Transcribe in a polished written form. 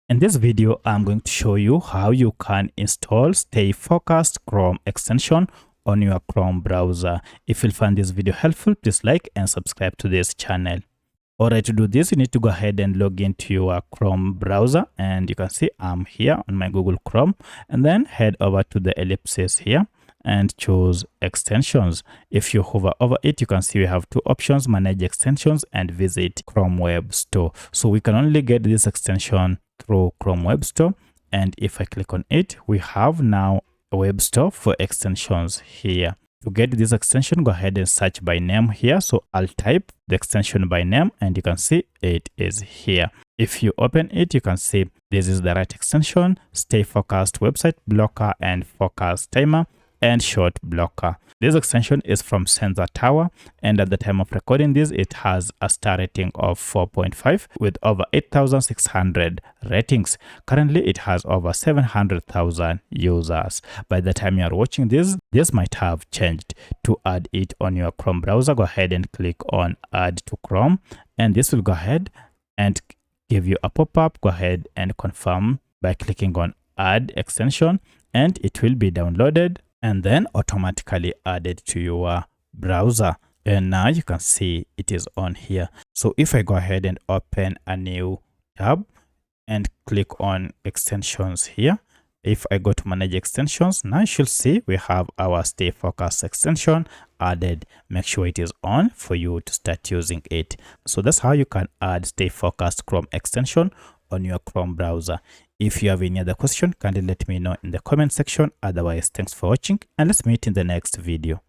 In this video, I'm going to show you how you can install Stay Focused Chrome extension on your Chrome browser. If you find this video helpful, please like and subscribe to this channel. Alright, to do this, you need to go ahead and log into your Chrome browser, and you can see I'm here on my Google Chrome, and then head over to the ellipsis here and choose extensions. If you hover over it, you can see we have two options: manage extensions and visit Chrome Web Store. So we can only get this extension through Chrome Web Store, and if I click on it, we have now a web store for extensions here. To get this extension, go ahead and search by name here. So I'll type the extension by name, and you can see it is here. If you open it, you can see this is the right extension: Stay Focused Website Blocker and Focus Timer and Short Blocker. This extension is from Sensor Tower, and at the time of recording this, it has a star rating of 4.5 with over 8,600 ratings. Currently, it has over 700,000 users. By the time you are watching this might have changed. To add it on your Chrome browser, go ahead and click on Add to Chrome, and this will go ahead and give you a pop-up. Go ahead and confirm by clicking on Add Extension, and it will be downloaded and then automatically added to your browser. And now you can see it is on here. So if I go ahead and open a new tab and click on extensions here, if I go to manage extensions, now you should see we have our Stay Focused extension added. Make sure it is on for you to start using it. So that's how you can add Stay Focused Chrome extension on your Chrome browser. If you have any other question, kindly let me know in the comment section. Otherwise, thanks for watching, and let's meet in the next video.